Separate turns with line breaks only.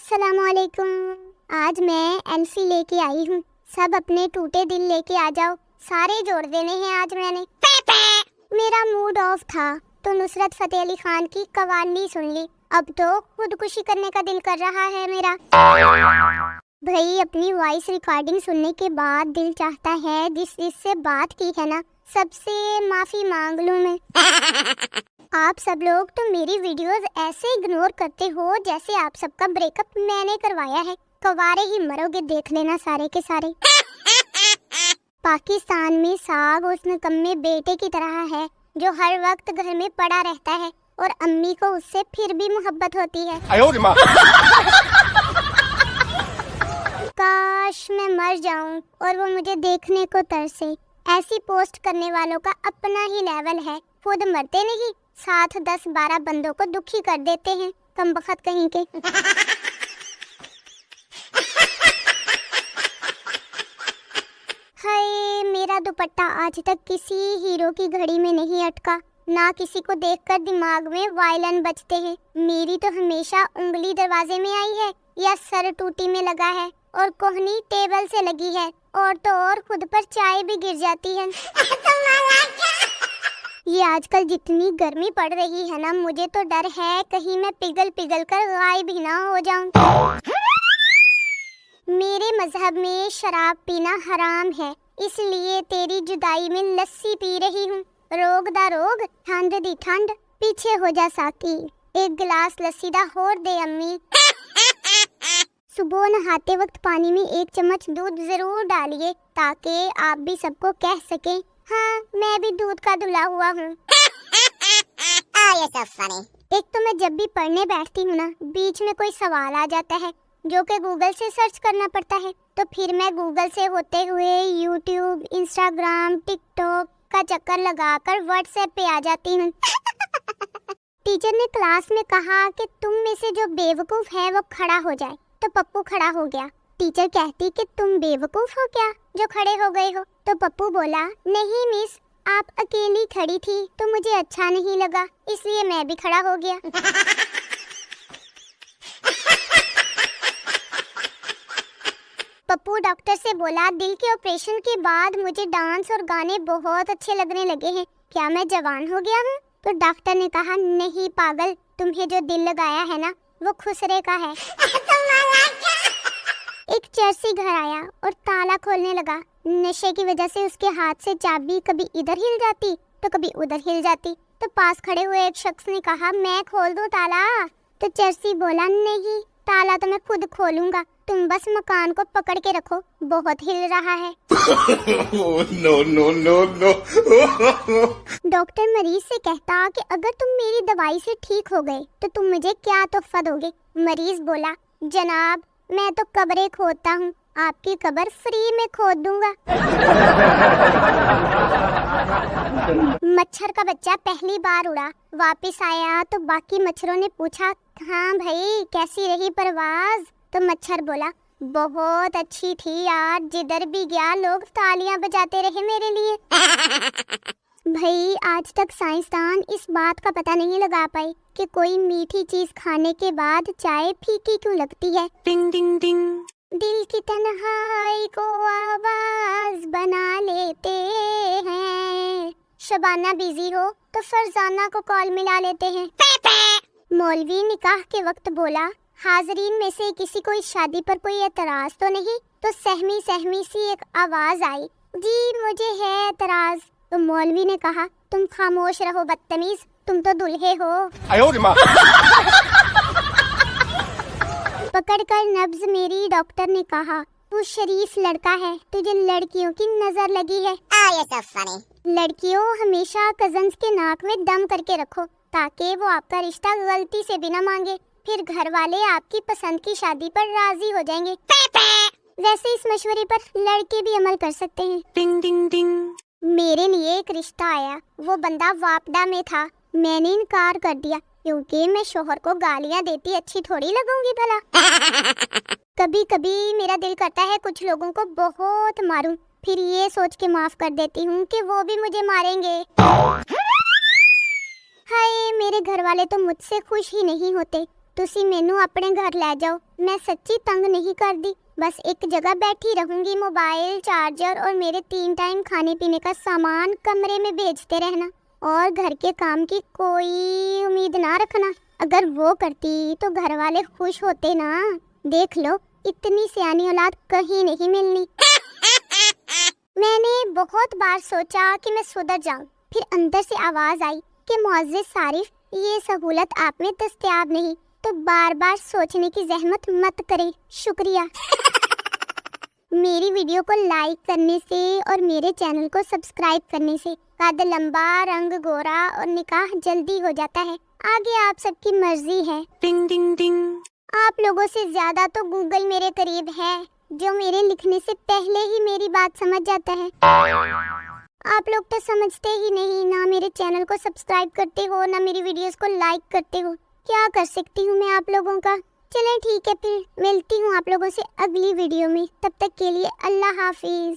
अस्सलाम वालेकुम। आज मैं एल्फी लेके आई हूँ। सब अपने टूटे दिल लेके आ जाओ, सारे जोड़ देने हैं आज मैंने। मेरा मूड ऑफ था तो नुसरत फतेह अली खान की कवाली सुन ली। अब तो खुदकुशी करने का दिल कर रहा है मेरा। भाई अपनी वॉइस रिकॉर्डिंग सुनने के बाद दिल चाहता है जिससे बात की है ना, सबसे माफी मांग लूं मैं। आप सब लोग तो मेरी वीडियोस ऐसे इग्नोर करते हो जैसे आप सबका ब्रेकअप मैंने करवाया है। कवारे ही मरोगे, देख लेना सारे के सारे। पाकिस्तान में साग उस निकम्मे बेटे की तरह है जो हर वक्त घर में पड़ा रहता है और अम्मी को उससे फिर भी मोहब्बत होती है। काश मैं मर जाऊं और वो मुझे देखने को तरसे। ऐसी पोस्ट करने वालों का अपना ही लेवल है, खुद मरते नहीं, साथ 10-12 बंदों को दुखी कर देते हैं, कमबख्त कहीं के। हाय मेरा दुपट्टा आज तक किसी हीरो की घड़ी में नहीं अटका, ना किसी को देखकर दिमाग में वायलिन बजते हैं। मेरी तो हमेशा उंगली दरवाजे में आई है या सर टूटी में लगा है और कोहनी टेबल से लगी है, और तो और खुद पर चाय भी गिर जाती है। ये आजकल जितनी गर्मी पड़ रही है ना, मुझे तो डर है कहीं मैं पिघल कर गायब ही ना हो जाऊं। मेरे मजहब में शराब पीना हराम है, इसलिए तेरी जुदाई में लस्सी पी रही हूँ। रोग दा रोग, ठंड दी ठंड, पीछे हो जा साकी, एक गिलास लस्सी दा होर दे अम्मी। सुबह नहाते वक्त पानी में 1 चम्मच दूध जरूर डालिए ताकि आप भी सबको कह सके, हाँ मैं भी दूध का धुला हुआ हूँ। एक तो मैं जब भी पढ़ने बैठती हूँ ना, बीच में कोई सवाल आ जाता है जो कि गूगल से सर्च करना पड़ता है, तो फिर मैं गूगल से होते हुए यूट्यूब, इंस्टाग्राम, टिकटॉक का चक्कर लगाकर व्हाट्सएप पे आ जाती हूँ। टीचर ने क्लास में कहा कि तुम में से जो बेवकूफ है वो खड़ा हो जाए, तो पप्पू खड़ा हो गया। टीचर कहती कि तुम बेवकूफ हो क्या जो खड़े हो गए हो, तो पप्पू बोला नहीं मिस, आप अकेली खड़ी थी तो मुझे अच्छा नहीं लगा, इसलिए मैं भी खड़ा हो गया। पप्पू डॉक्टर से बोला दिल के ऑपरेशन के बाद मुझे डांस और गाने बहुत अच्छे लगने लगे हैं, क्या मैं जवान हो गया हूँ? तो डॉक्टर ने कहा नहीं पागल, तुम्हें जो दिल लगाया है ना वो खुसरे का है। एक चर्सी घर आया और ताला खोलने लगा। नशे की वजह से उसके हाथ से चाबी कभी इधर हिल जाती तो कभी उधर हिल जाती, तो पास खड़े हुए एक शख्स ने कहा मैं खोल दूं ताला, तो चर्सी बोला नहीं, ताला तो मैं खुद खोलूंगा, तुम बस मकान को पकड़ के रखो, बहुत हिल रहा है। नो। डॉक्टर मरीज से कहता कि अगर तुम मेरी दवाई से ठीक हो गए तो तुम मुझे क्या तोहफा दोगे? मरीज बोला जनाब मैं तो कब्रें खोदता हूँ, आपकी कब्र फ्री में खोद दूंगा। मच्छर का बच्चा पहली बार उड़ा, वापस आया तो बाकी मच्छरों ने पूछा हाँ भाई कैसी रही परवाज? तो मच्छर बोला बहुत अच्छी थी यार, जिधर भी गया लोग तालियां बजाते रहे मेरे लिए। भाई आज तक साइंसदान इस बात का पता नहीं लगा पाए कि कोई मीठी चीज खाने के बाद चाय फीकी क्यों लगती है। टिंग टिंग टिंग। दिल की तन्हाई को आवाज बना लेते हैं, शबाना बिजी हो तो फरजाना को कॉल मिला लेते हैं। मौलवी निकाह के वक्त बोला हाजरीन में से किसी को इस शादी पर कोई एतराज तो नहीं? तो सहमी सहमी सी एक आवाज आई, जी मुझे है एतराज। तो मौलवी ने कहा तुम खामोश रहो बदतमीज, तुम तो दूल्हे हो। पकड़कर नब्ज मेरी डॉक्टर ने कहा तू शरीफ लड़का है, तुझे लड़कियों की नजर लगी है। लड़कियों हमेशा कजन्स के नाक में दम करके रखो ताकि वो आपका रिश्ता गलती से भी न मांगे, फिर घर वाले आपकी पसंद की शादी पर राजी हो जाएंगे। वैसे इस मशवरे पर लड़के भी अमल कर सकते हैं। टिंग टिंग टिंग। मेरे लिए एक रिश्ता आया, वो बंदा वापडा में था, मैंने इनकार कर दिया क्योंकि मैं शोहर को गालियां देती अच्छी थोड़ी लगूंगी भला। कभी कभी मेरा दिल करता है कुछ लोगों को बहुत मारूं, फिर ये सोच के माफ कर देती हूँ कि वो भी मुझे मारेंगे। हाय मेरे घर वाले तो मुझसे खुश ही नहीं होते, ਤੁਸੀਂ ਮੈਨੂੰ ਆਪਣੇ ਘਰ ਲੈ ਜਾਓ, मैं सच्ची तंग नहीं कर दी, बस एक जगह बैठी रहूंगी, मोबाइल चार्जर और मेरे 3 टाइम खाने पीने का सामान कमरे में भेजते रहना और घर के काम की कोई उम्मीद ना रखना। अगर वो करती तो घर वाले खुश होते ना। देख लो, इतनी सियानी औलाद कहीं नहीं मिलनी। मैंने बहुत बार सोचा कि मैं सुधर जाऊं, फिर अंदर से आवाज आई कि मुअज़्ज़िज़ सारिफ, ये सहूलत आप में दस्तयाब नहीं, तो बार बार सोचने की जहमत मत करें, शुक्रिया। मेरी वीडियो को लाइक करने से और मेरे चैनल को सब्सक्राइब करने से कद लंबा, रंग गोरा और निकाह जल्दी हो जाता है। आगे आप सबकी मर्जी है। टिंग टिंग टिंग। आप लोगों से ज्यादा तो गूगल मेरे करीब है, जो मेरे लिखने से पहले ही मेरी बात समझ जाता है। आप लोग तो समझते ही नहीं, ना मेरे चैनल को सब्सक्राइब करते हो, ना मेरी वीडियोस को लाइक करते हो। क्या कर सकती हूँ मैं आप लोगों का। चलें ठीक है, फिर मिलती हूँ आप लोगों से अगली वीडियो में। तब तक के लिए अल्लाह हाफिज।